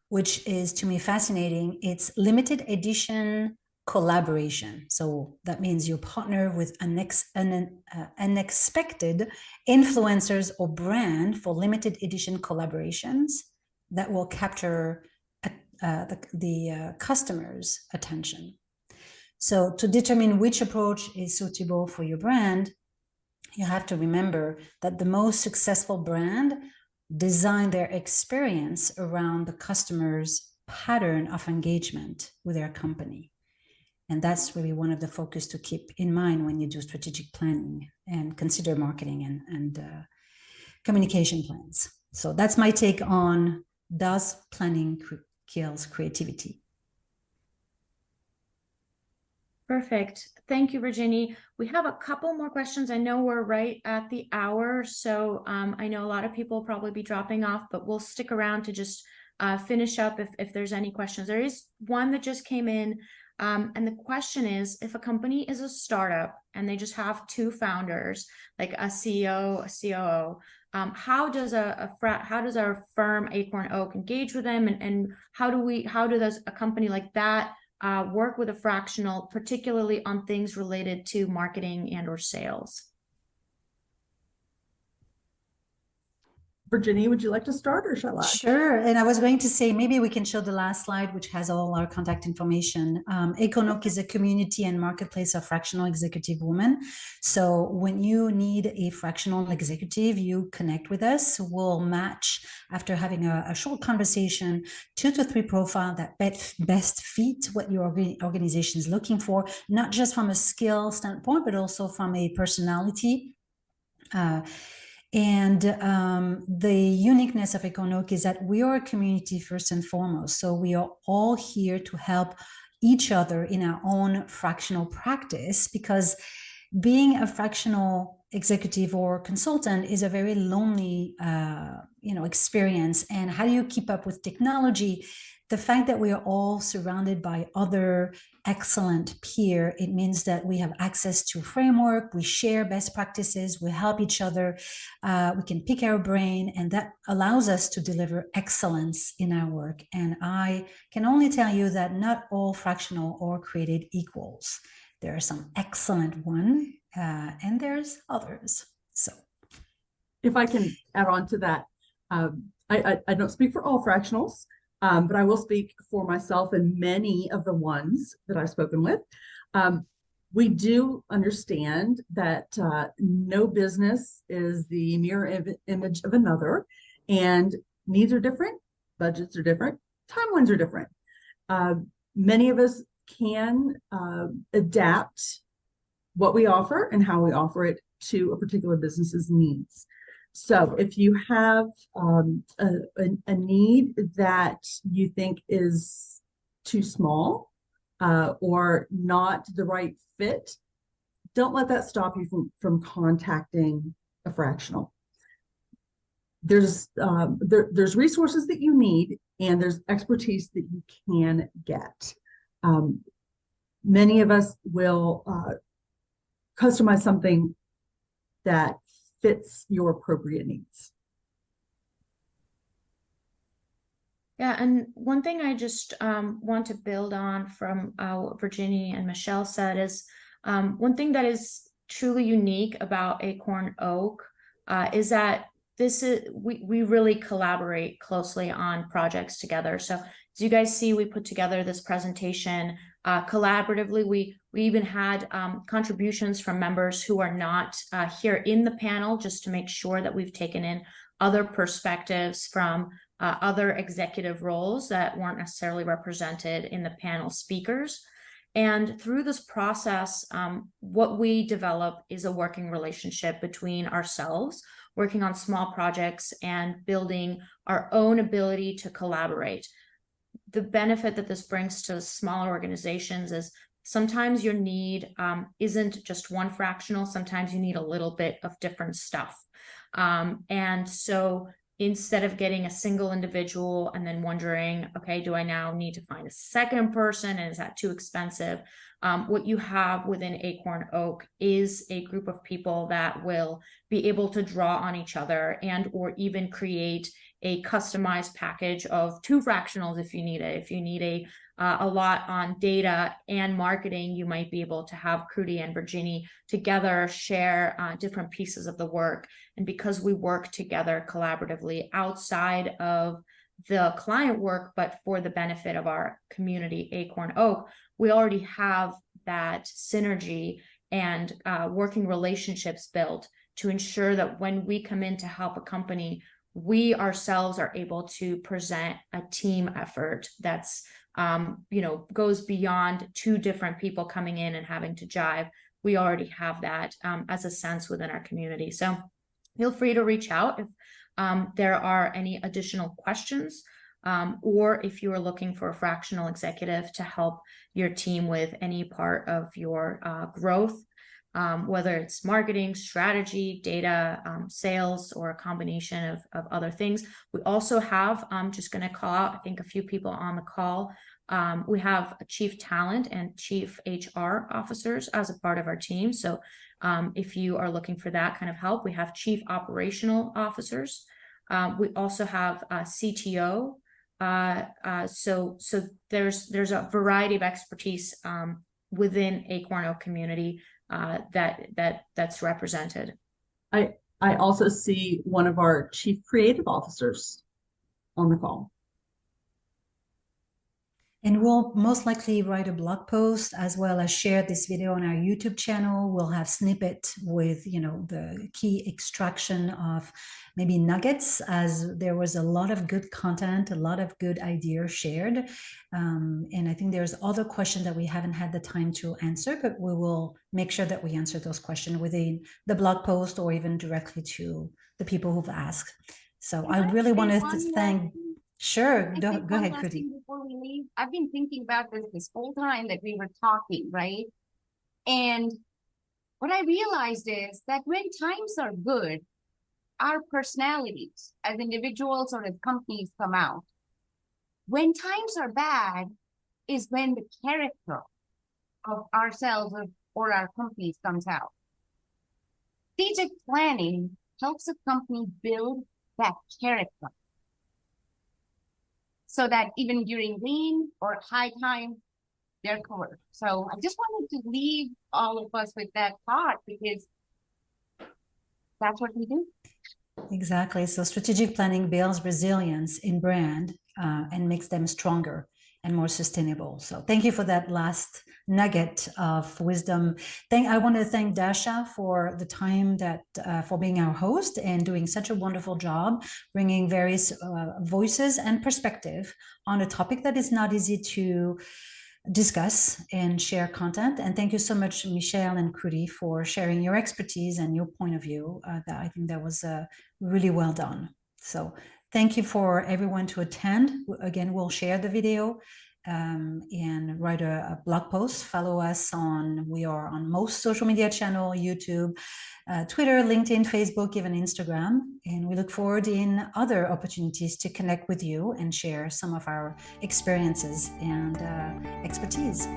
[SPEAKER 1] which is to me fascinating, it's limited edition collaboration. So that means you partner with unexpected influencers or brand for limited edition collaborations that will capture the customer's attention. So to determine which approach is suitable for your brand, you have to remember that the most successful brand design their experience around the customer's pattern of engagement with their company. And that's really one of the focus to keep in mind when you do strategic planning and consider marketing and communication plans. So that's my take on, does planning kills creativity?
[SPEAKER 2] Perfect. Thank you, Virginie. We have a couple more questions. I know we're right at the hour, so I know a lot of people will probably be dropping off, but we'll stick around to just finish up if there's any questions. There is one that just came in, and the question is, if a company is a startup and they just have two founders, like a CEO, a COO, how does our firm AcornOak engage with them, and how does a company like that work with a fractional, particularly on things related to marketing and or sales?
[SPEAKER 4] Virginie, would you like to start, or shall I?
[SPEAKER 1] Sure. And I was going to say, maybe we can show the last slide, which has all our contact information. AcornOak is a community and marketplace of fractional executive women. So when you need a fractional executive, you connect with us. We'll match, after having a short conversation, 2 to 3 profiles that best fit what your organization is looking for, not just from a skill standpoint, but also from a personality. And the uniqueness of AcornOak is that we are a community first and foremost. So we are all here to help each other in our own fractional practice, because being a fractional executive or consultant is a very lonely, experience. And how do you keep up with technology? The fact that we are all surrounded by other excellent peers, it means that we have access to framework, we share best practices, we help each other, we can pick our brain, and that allows us to deliver excellence in our work. And I can only tell you that not all fractional are created equals. There are some excellent ones, and there's others. So
[SPEAKER 4] if I can add on to that, I don't speak for all fractionals, but I will speak for myself and many of the ones that I've spoken with. We do understand that no business is the mirror image of another, and needs are different, budgets are different, timelines are different. Many of us can adapt what we offer and how we offer it to a particular business's needs. So if you have a need that you think is too small or not the right fit, don't let that stop you from contacting a fractional. There's resources that you need, and there's expertise that you can get. Many of us will customize something that fits your appropriate needs.
[SPEAKER 2] Yeah, and one thing I just want to build on from what Virginie and Michelle said is one thing that is truly unique about AcornOak is that we really collaborate closely on projects together. So as you guys see, we put together this presentation collaboratively. We even had contributions from members who are not here in the panel, just to make sure that we've taken in other perspectives from other executive roles that weren't necessarily represented in the panel speakers. And through this process, what we develop is a working relationship between ourselves, working on small projects and building our own ability to collaborate. The benefit that this brings to smaller organizations is sometimes your need isn't just one fractional. Sometimes you need a little bit of different stuff. And so instead of getting a single individual and then wondering, okay, do I now need to find a second person, and is that too expensive? What you have within AcornOak is a group of people that will be able to draw on each other and or even create a customized package of 2 fractionals if you need it. If you need a lot on data and marketing, you might be able to have Kruti and Virginie together share different pieces of the work. And because we work together collaboratively outside of the client work, but for the benefit of our community, AcornOak, we already have that synergy and working relationships built to ensure that when we come in to help a company, we ourselves are able to present a team effort that's goes beyond 2 different people coming in and having to jive. We already have that as a sense within our community. So feel free to reach out if there are any additional questions, or if you are looking for a fractional executive to help your team with any part of your growth, whether it's marketing, strategy, data, sales, or a combination of other things. We also have, I'm just going to call out, I think, a few people on the call. We have a chief talent and chief HR officers as a part of our team. So if you are looking for that kind of help, we have chief operational officers. We also have a CTO. So there's a variety of expertise within AcornOak community that's represented.
[SPEAKER 4] I also see one of our chief creative officers on the call.
[SPEAKER 1] And we'll most likely write a blog post as well as share this video on our YouTube channel. We'll have snippet with, the key extraction of maybe nuggets, as there was a lot of good content, a lot of good ideas shared. And I think there's other questions that we haven't had the time to answer, but we will make sure that we answer those questions within the blog post or even directly to the people who've asked. So I really want to thank... Sure, go ahead, Kruti.
[SPEAKER 3] Before we leave, I've been thinking about this whole time that we were talking, right? And what I realized is that when times are good, our personalities as individuals or as companies come out. When times are bad is when the character of ourselves or our companies comes out. Strategic planning helps a company build that character, so that even during lean or high time, they're covered. So I just wanted to leave all of us with that thought, because that's what we do.
[SPEAKER 1] Exactly. So strategic planning builds resilience in brand and makes them stronger and more sustainable. So thank you for that last nugget of wisdom. I want to thank Dasha for the time for being our host and doing such a wonderful job, bringing various voices and perspective on a topic that is not easy to discuss and share content. And thank you so much, Michelle and Kruti, for sharing your expertise and your point of view. I think that was really well done. So thank you for everyone to attend. Again, we'll share the video and write a blog post. Follow us we are on most social media channel, YouTube, Twitter, LinkedIn, Facebook, even Instagram. And we look forward in other opportunities to connect with you and share some of our experiences and expertise.